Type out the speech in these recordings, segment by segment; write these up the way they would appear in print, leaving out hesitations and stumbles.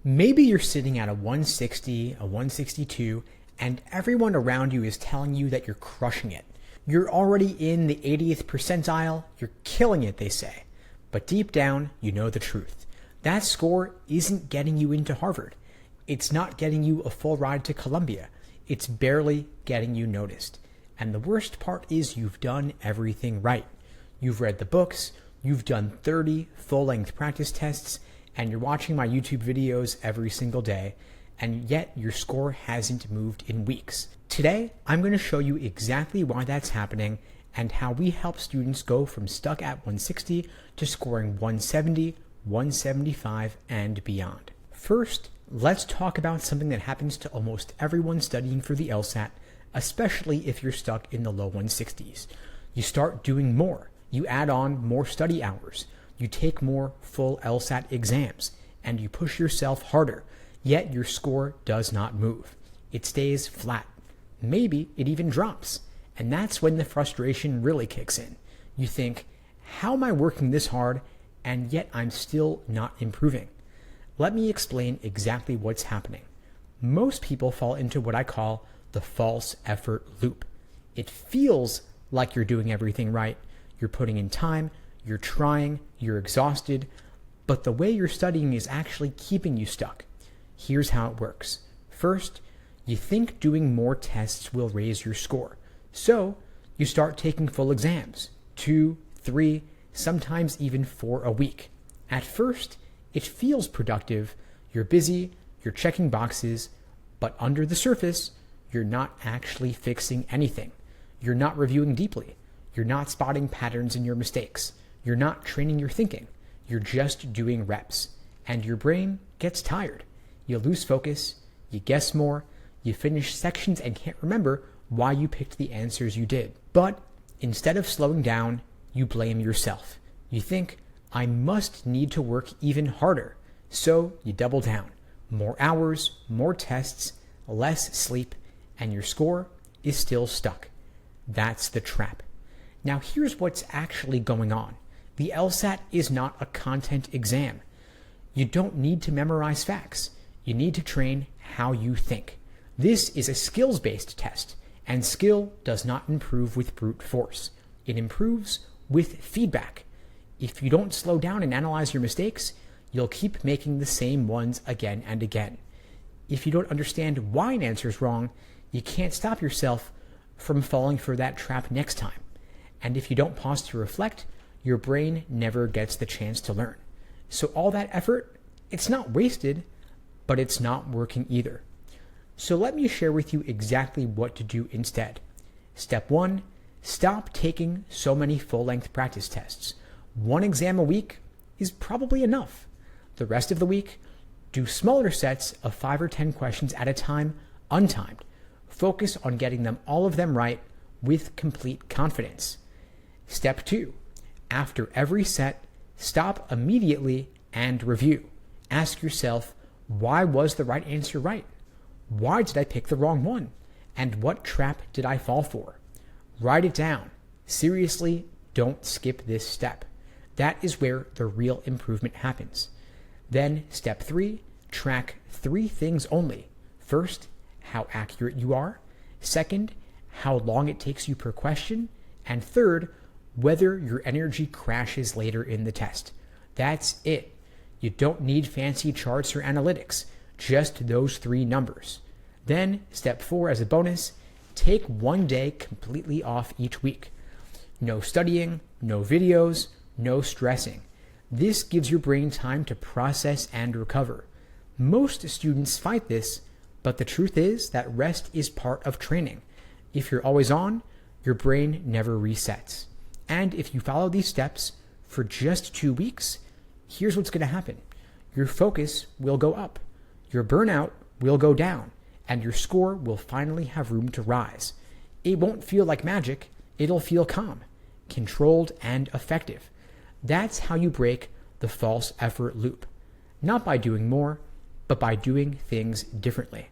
Maybe you're sitting at a 160, a 162, and everyone around you is telling you that you're crushing it. You're already in the 80th percentile, you're killing it, they say. But deep down, you know the truth. That score isn't getting you into Harvard. It's not getting you a full ride to Columbia. It's barely getting you noticed. And the worst part is you've done everything right. You've read the books, you've done 30 full-length practice tests, and you're watching my YouTube videos every single day, and yet your score hasn't moved in weeks. Today, I'm going to show you exactly why that's happening and how we help students go from stuck at 160 to scoring 170, 175, and beyond. First, let's talk about something that happens to almost everyone studying for the LSAT, especially if you're stuck in the low 160s. You start doing more. You add on more study hours. You take more full LSAT exams, and you push yourself harder, yet your score does not move. It stays flat. Maybe it even drops. And that's when the frustration really kicks in. You think, how am I working this hard, and yet I'm still not improving? Let me explain exactly what's happening. Most people fall into what I call the false effort loop. It feels like you're doing everything right. You're putting in time, you're trying, you're exhausted, but the way you're studying is actually keeping you stuck. Here's how it works. First, you think doing more tests will raise your score. So you start taking full exams, 2, 3, sometimes even 4 a week. At first, it feels productive. You're busy, you're checking boxes, but under the surface, you're not actually fixing anything. You're not reviewing deeply. You're not spotting patterns in your mistakes. You're not training your thinking. You're just doing reps. And your brain gets tired. You lose focus, you guess more, you finish sections and can't remember why you picked the answers you did. But instead of slowing down, you blame yourself. You think, I must need to work even harder. So you double down. More hours, more tests, less sleep, and your score is still stuck. That's the trap. Now here's what's actually going on. The LSAT is not a content exam. You don't need to memorize facts. You need to train how you think. This is a skills-based test, and skill does not improve with brute force. It improves with feedback. If you don't slow down and analyze your mistakes, you'll keep making the same ones again and again. If you don't understand why an answer is wrong, you can't stop yourself from falling for that trap next time. And if you don't pause to reflect, your brain never gets the chance to learn. So all that effort, it's not wasted, but it's not working either. So let me share with you exactly what to do instead. Step 1, stop taking so many full-length practice tests. 1 exam a week is probably enough. The rest of the week, do smaller sets of 5 or 10 questions at a time, untimed. Focus on getting all of them right with complete confidence. Step 2, after every set, stop immediately and review. Ask yourself, why was the right answer right? Why did I pick the wrong one? And what trap did I fall for? Write it down. Seriously, don't skip this step. That is where the real improvement happens. Then, step 3, track 3 things only. First, how accurate you are. Second, how long it takes you per question. And third, whether your energy crashes later in the test. That's it. You don't need fancy charts or analytics, just those 3 numbers. Then, step 4 as a bonus, take 1 day completely off each week. No studying, no videos, no stressing. This gives your brain time to process and recover. Most students fight this, but the truth is that rest is part of training. If you're always on, your brain never resets. And if you follow these steps for just 2 weeks, here's what's going to happen. Your focus will go up, your burnout will go down, and your score will finally have room to rise. It won't feel like magic, it'll feel calm, controlled, and effective. That's how you break the false effort loop. Not by doing more, but by doing things differently.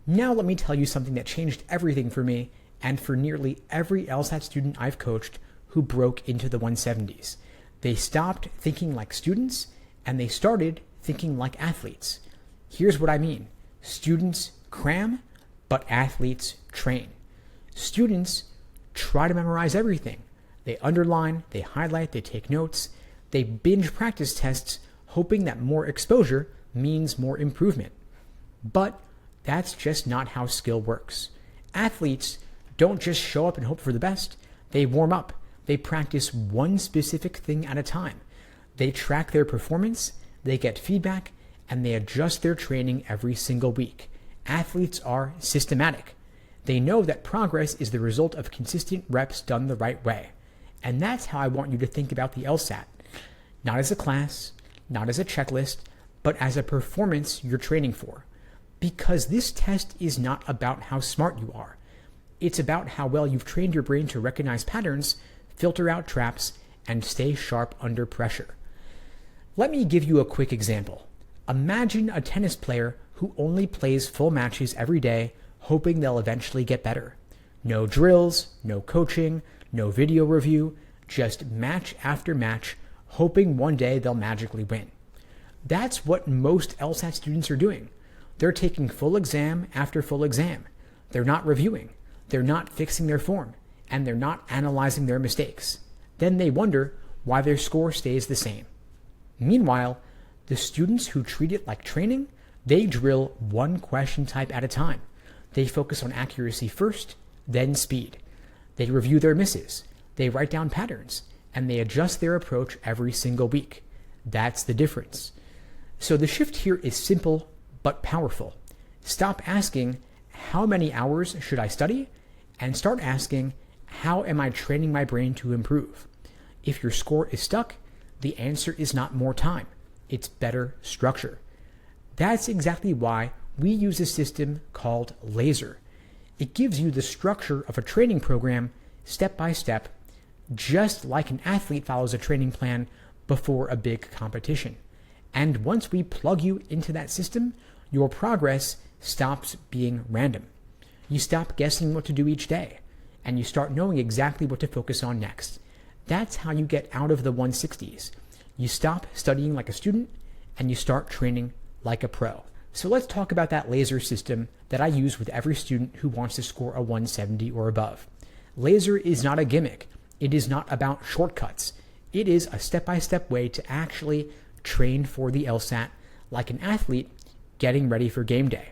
Now let me tell you something that changed everything for me and for nearly every LSAT student I've coached who broke into the 170s. They stopped thinking like students and they started thinking like athletes. Here's what I mean. Students cram, but athletes train. Students try to memorize everything. They underline, they highlight, they take notes, they binge practice tests, hoping that more exposure means more improvement. But that's just not how skill works. Athletes don't just show up and hope for the best. They warm up. They practice one specific thing at a time. They track their performance, they get feedback, and they adjust their training every single week. Athletes are systematic. They know that progress is the result of consistent reps done the right way. And that's how I want you to think about the LSAT. Not as a class, not as a checklist, but as a performance you're training for. Because this test is not about how smart you are. It's about how well you've trained your brain to recognize patterns, filter out traps, and stay sharp under pressure. Let me give you a quick example. Imagine a tennis player who only plays full matches every day, hoping they'll eventually get better. No drills, no coaching, no video review, just match after match, hoping one day they'll magically win. That's what most LSAT students are doing. They're taking full exam after full exam. They're not reviewing. They're not fixing their form. And they're not analyzing their mistakes. Then they wonder why their score stays the same. Meanwhile, the students who treat it like training, they drill one question type at a time. They focus on accuracy first, then speed. They review their misses. They write down patterns. And they adjust their approach every single week. That's the difference. So the shift here is simple but powerful. Stop asking, how many hours should I study? And start asking, how am I training my brain to improve? If your score is stuck, the answer is not more time. It's better structure. That's exactly why we use a system called LASER. It gives you the structure of a training program step by step, just like an athlete follows a training plan before a big competition. And once we plug you into that system, your progress stops being random. You stop guessing what to do each day, and you start knowing exactly what to focus on next. That's how you get out of the 160s. You stop studying like a student, and you start training like a pro. So let's talk about that LASER system that I use with every student who wants to score a 170 or above. LASER is not a gimmick. It is not about shortcuts. It is a step-by-step way to actually train for the LSAT like an athlete getting ready for game day.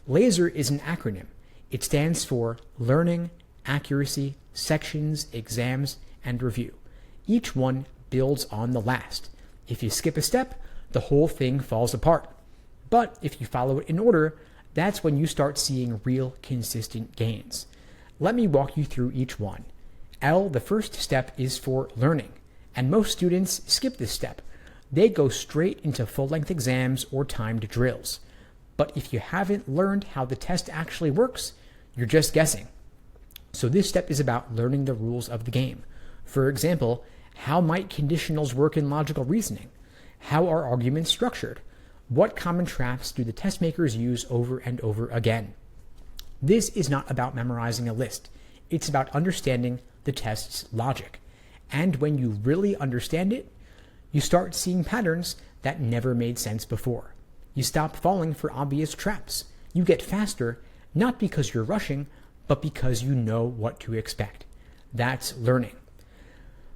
LASER is an acronym. It stands for Learning, Accuracy, Sections, Exams, and Review. Each one builds on the last. If you skip a step, the whole thing falls apart. But if you follow it in order, that's when you start seeing real consistent gains. Let me walk you through each one. L, the first step, is for learning, and most students skip this step. They go straight into full-length exams or timed drills. But if you haven't learned how the test actually works, you're just guessing. So this step is about learning the rules of the game. For example, how might conditionals work in logical reasoning? How are arguments structured? What common traps do the test makers use over and over again? This is not about memorizing a list. It's about understanding the test's logic. And when you really understand it, you start seeing patterns that never made sense before. You stop falling for obvious traps. You get faster, not because you're rushing, but because you know what to expect. That's learning.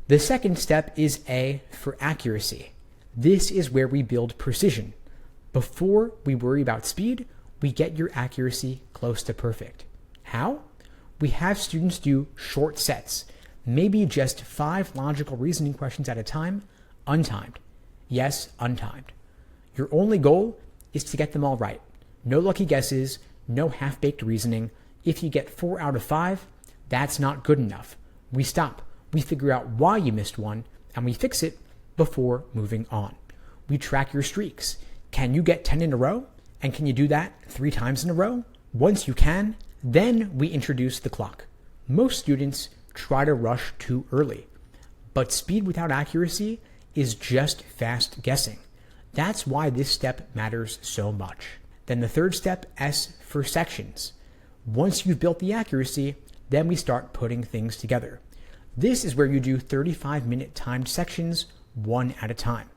The second step is A for accuracy. This is where we build precision. Before we worry about speed, we get your accuracy close to perfect. How? We have students do short sets, maybe just 5 logical reasoning questions at a time, untimed. Yes, untimed. Your only goal is to get them all right. No lucky guesses, no half-baked reasoning. If you get 4 out of 5, that's not good enough. We stop. We figure out why you missed one, and we fix it before moving on. We track your streaks. Can you get 10 in a row? And can you do that 3 times in a row? Once you can, then we introduce the clock. Most students try to rush too early, but speed without accuracy is just fast guessing. That's why this step matters so much. Then the third step, S for sections. Once you've built the accuracy, then we start putting things together. This is where you do 35-minute timed sections, one at a time.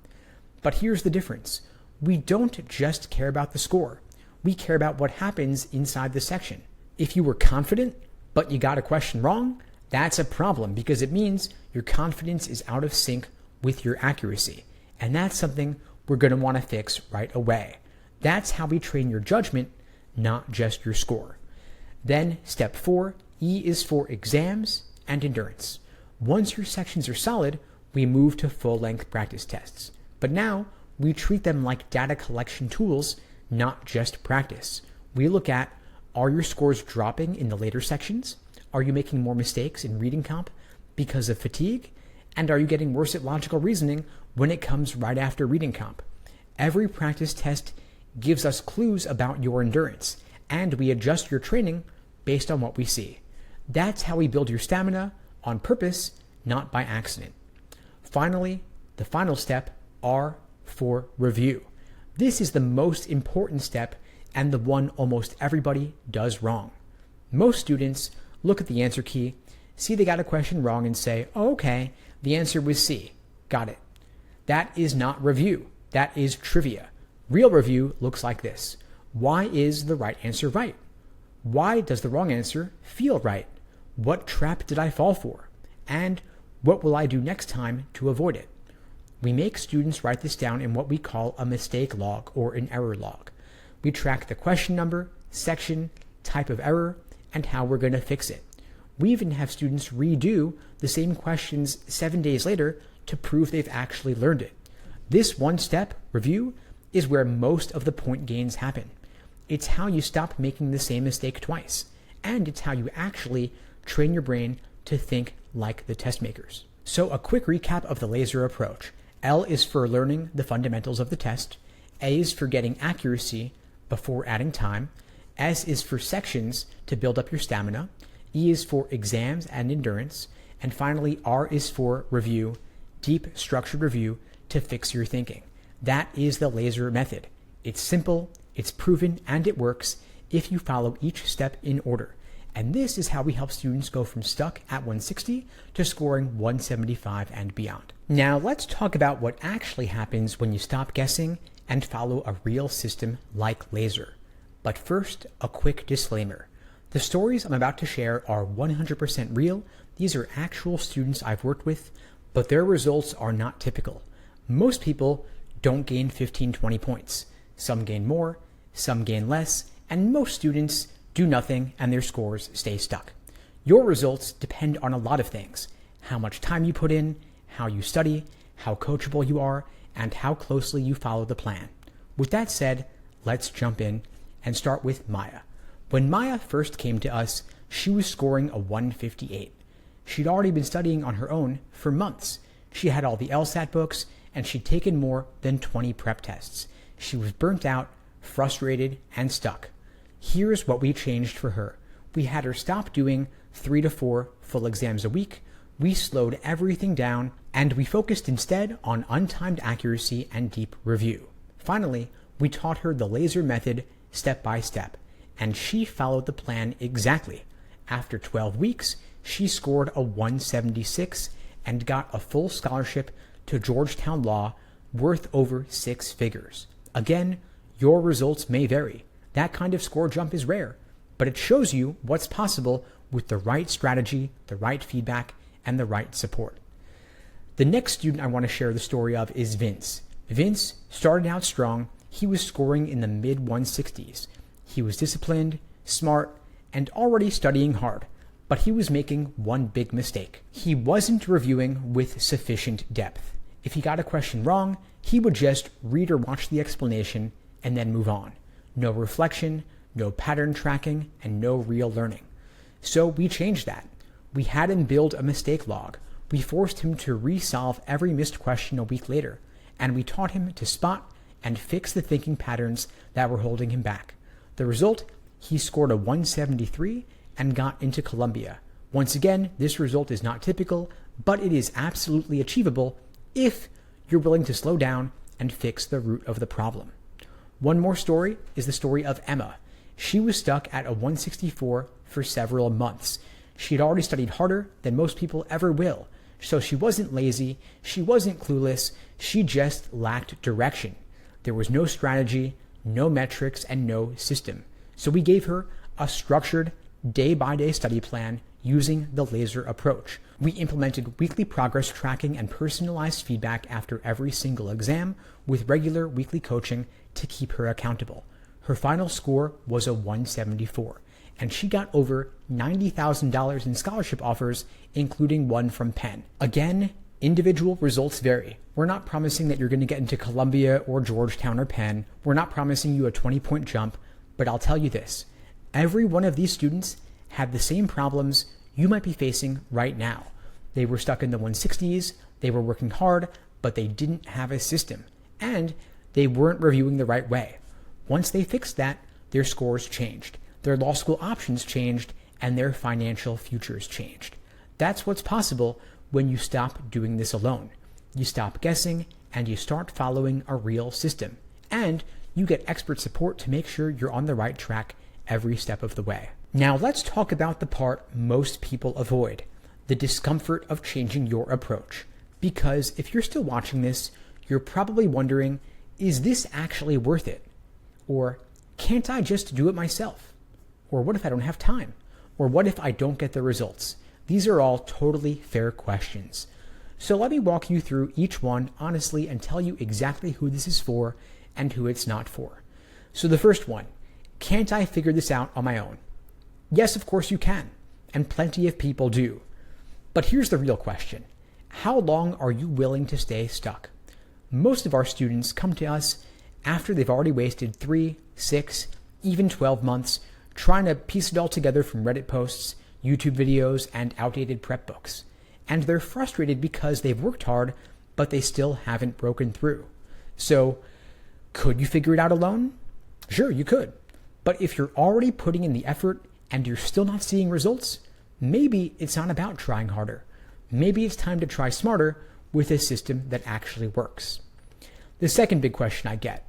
But here's the difference. We don't just care about the score. We care about what happens inside the section. If you were confident, but you got a question wrong, that's a problem because it means your confidence is out of sync with your accuracy. And that's something we're going to want to fix right away. That's how we train your judgment, not just your score. Then step 4, E is for exams and endurance. Once your sections are solid, we move to full-length practice tests. But now we treat them like data collection tools, not just practice. We look at, are your scores dropping in the later sections? Are you making more mistakes in reading comp because of fatigue? And are you getting worse at logical reasoning when it comes right after reading comp? Every practice test gives us clues about your endurance, and we adjust your training based on what we see. That's how we build your stamina on purpose, not by accident. Finally, the final step, R for review. This is the most important step and the one almost everybody does wrong. Most students look at the answer key, see they got a question wrong and say, oh, okay, the answer was C. Got it. That is not review. That is trivia. Real review looks like this. Why is the right answer right? Why does the wrong answer feel right? What trap did I fall for? And what will I do next time to avoid it? We make students write this down in what we call a mistake log or an error log. We track the question number, section, type of error, and how we're going to fix it. We even have students redo the same questions 7 days later to prove they've actually learned it. This one-step review is where most of the point gains happen. It's how you stop making the same mistake twice, and it's how you actually train your brain to think like the test makers. So a quick recap of the laser approach. L is for learning the fundamentals of the test. A is for getting accuracy before adding time. S is for sections to build up your stamina. E is for exams and endurance. And finally, R is for review, deep structured review to fix your thinking. That is the laser method. It's simple, it's proven, and it works if you follow each step in order. And this is how we help students go from stuck at 160 to scoring 175 and beyond. Now let's talk about what actually happens when you stop guessing and follow a real system like laser. But first, a quick disclaimer. The stories I'm about to share are 100% real. These are actual students I've worked with, but their results are not typical. Most people don't gain 15-20 points. Some gain more, some gain less, and most students do nothing and their scores stay stuck. Your results depend on a lot of things: how much time you put in, how you study, how coachable you are, and how closely you follow the plan. With that said, let's jump in and start with Maya. When Maya first came to us, she was scoring a 158. She'd already been studying on her own for months. She had all the LSAT books, and she'd taken more than 20 prep tests. She was burnt out, frustrated, and stuck. Here's what we changed for her. We had her stop doing 3 to 4 full exams a week. We slowed everything down, and we focused instead on untimed accuracy and deep review. Finally, we taught her the laser method step by step, and she followed the plan exactly. After 12 weeks, she scored a 176 and got a full scholarship to Georgetown Law worth over 6 figures. Again, your results may vary. That kind of score jump is rare, but it shows you what's possible with the right strategy, the right feedback, and the right support. The next student I want to share the story of is Vince. Vince started out strong. He was scoring in the mid-160s. He was disciplined, smart, and already studying hard, but he was making one big mistake. He wasn't reviewing with sufficient depth. If he got a question wrong, he would just read or watch the explanation and then move on. No reflection, no pattern tracking, and no real learning. So we changed that. We had him build a mistake log. We forced him to resolve every missed question a week later, and we taught him to spot and fix the thinking patterns that were holding him back. The result, he scored a 173 and got into Columbia. Once again, this result is not typical, but it is absolutely achievable if you're willing to slow down and fix the root of the problem. One more story is the story of Emma. She was stuck at a 164 for several months. She had already studied harder than most people ever will, so she wasn't lazy, she wasn't clueless, she just lacked direction. There was no strategy, no metrics, and no system. So we gave her a structured day-by-day study plan using the laser approach. We implemented weekly progress tracking and personalized feedback after every single exam with regular weekly coaching to keep her accountable. Her final score was a 174, and she got over $90,000 in scholarship offers, including one from Penn. Again, individual results vary. We're not promising that you're going to get into Columbia or Georgetown or Penn. We're not promising you a 20-point jump, but I'll tell you this. Every one of these students had the same problems you might be facing right now. They were stuck in the 160s, they were working hard, but they didn't have a system, and they weren't reviewing the right way. Once they fixed that, their scores changed, their law school options changed, and their financial futures changed. That's what's possible when you stop doing this alone. You stop guessing, and you start following a real system. And you get expert support to make sure you're on the right track every step of the way. Now let's talk about the part most people avoid, the discomfort of changing your approach. Because if you're still watching this, you're probably wondering, is this actually worth it? Or can't I just do it myself? Or what if I don't have time? Or what if I don't get the results? These are all totally fair questions. So let me walk you through each one honestly and tell you exactly who this is for and who it's not for. So the first one, can't I figure this out on my own? Yes, of course you can, and plenty of people do. But here's the real question. How long are you willing to stay stuck? Most of our students come to us after they've already wasted 3, 6, even 12 months trying to piece it all together from Reddit posts, YouTube videos, and outdated prep books. And they're frustrated because they've worked hard, but they still haven't broken through. So, could you figure it out alone? Sure, you could. But if you're already putting in the effort and you're still not seeing results, maybe it's not about trying harder. Maybe it's time to try smarter with a system that actually works. The second big question I get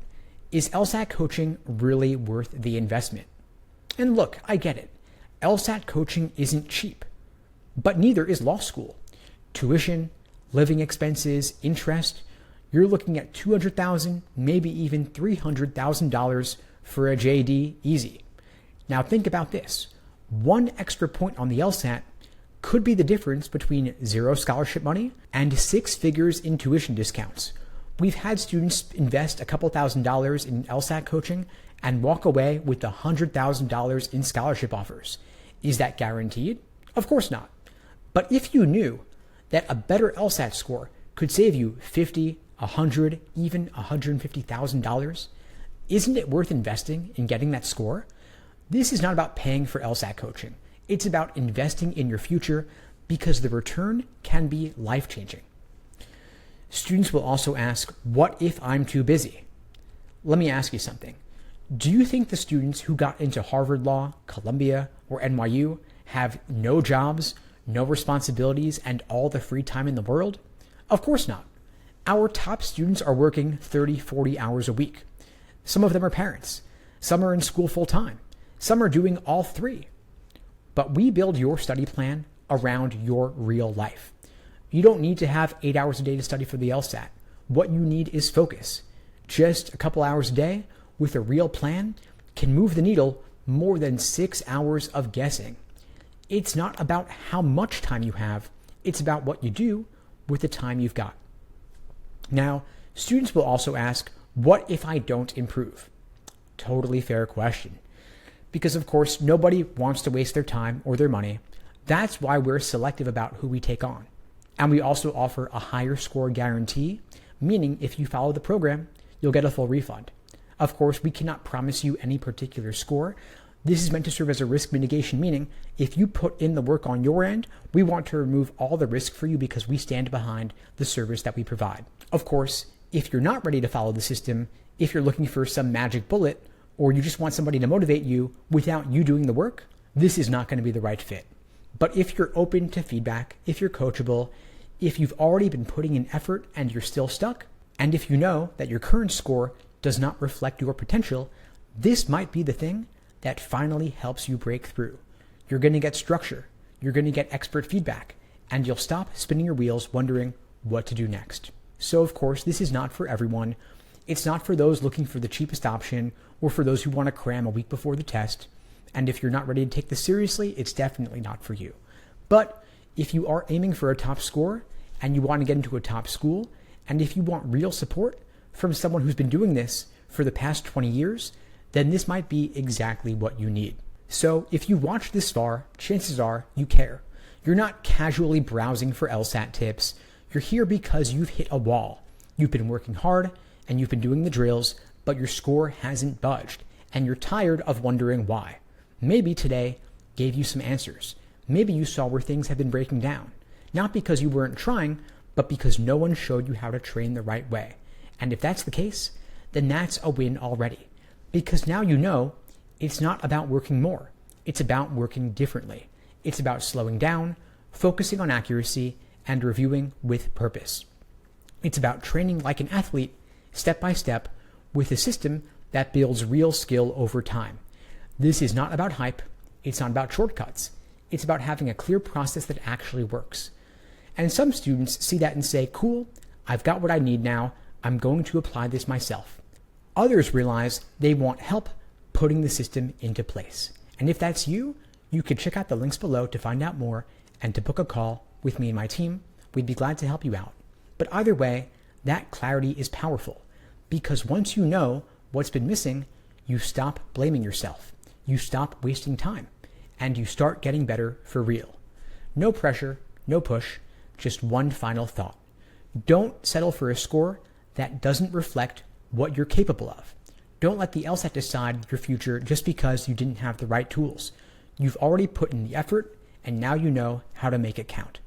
is LSAT coaching really worth the investment? And look, I get it. LSAT coaching isn't cheap, but neither is law school. Tuition, living expenses, interest, you're looking at $200,000, maybe even $300,000 for a JD easy. Now think about this. One extra point on the LSAT could be the difference between zero scholarship money and 6 figures in tuition discounts. We've had students invest a couple $1,000s in LSAT coaching and walk away with $100,000 in scholarship offers. Is that guaranteed? Of course not. But if you knew that a better LSAT score could save you $50,000, $100,000, even $150,000, isn't it worth investing in getting that score? This is not about paying for LSAT coaching. It's about investing in your future because the return can be life-changing. Students will also ask, what if I'm too busy? Let me ask you something. Do you think the students who got into Harvard Law, Columbia, or NYU have no jobs, no responsibilities, and all the free time in the world? Of course not. Our top students are working 30, 40 hours a week. Some of them are parents. Some are in school full-time. Some are doing all three. But we build your study plan around your real life. You don't need to have 8 hours a day to study for the LSAT. What you need is focus. Just a couple hours a day with a real plan can move the needle more than 6 hours of guessing. It's not about how much time you have. It's about what you do with the time you've got. Now, students will also ask, what if I don't improve? Totally fair question. Because of course, nobody wants to waste their time or their money. That's why we're selective about who we take on. And we also offer a higher score guarantee, meaning if you follow the program, you'll get a full refund. Of course, we cannot promise you any particular score. This is meant to serve as a risk mitigation, meaning if you put in the work on your end, we want to remove all the risk for you because we stand behind the service that we provide. Of course, if you're not ready to follow the system, if you're looking for some magic bullet, or you just want somebody to motivate you without you doing the work, this is not going to be the right fit. But if you're open to feedback, if you're coachable, if you've already been putting in effort and you're still stuck, and if you know that your current score does not reflect your potential, this might be the thing that finally helps you break through. You're going to get structure, you're going to get expert feedback, and you'll stop spinning your wheels wondering what to do next. So of course, this is not for everyone. It's not for those looking for the cheapest option or for those who want to cram a week before the test. And if you're not ready to take this seriously, it's definitely not for you. But if you are aiming for a top score and you want to get into a top school, and if you want real support from someone who's been doing this for the past 20 years, then this might be exactly what you need. So if you watched this far, chances are you care. You're not casually browsing for LSAT tips. You're here because you've hit a wall. You've been working hard and you've been doing the drills, but your score hasn't budged and you're tired of wondering why. Maybe today gave you some answers. Maybe you saw where things have been breaking down, not because you weren't trying, but because no one showed you how to train the right way. And if that's the case, then that's a win already. Because now you know it's not about working more. It's about working differently. It's about slowing down, focusing on accuracy, and reviewing with purpose. It's about training like an athlete, step by step, with a system that builds real skill over time. This is not about hype. It's not about shortcuts. It's about having a clear process that actually works. And some students see that and say, cool, I've got what I need now. I'm going to apply this myself. Others realize they want help putting the system into place. And if that's you, you can check out the links below to find out more and to book a call with me and my team. We'd be glad to help you out. But either way, that clarity is powerful because once you know what's been missing, you stop blaming yourself. You stop wasting time and you start getting better for real. No pressure, no push, just one final thought. Don't settle for a score that doesn't reflect what you're capable of. Don't let the LSAT decide your future just because you didn't have the right tools. You've already put in the effort and now you know how to make it count.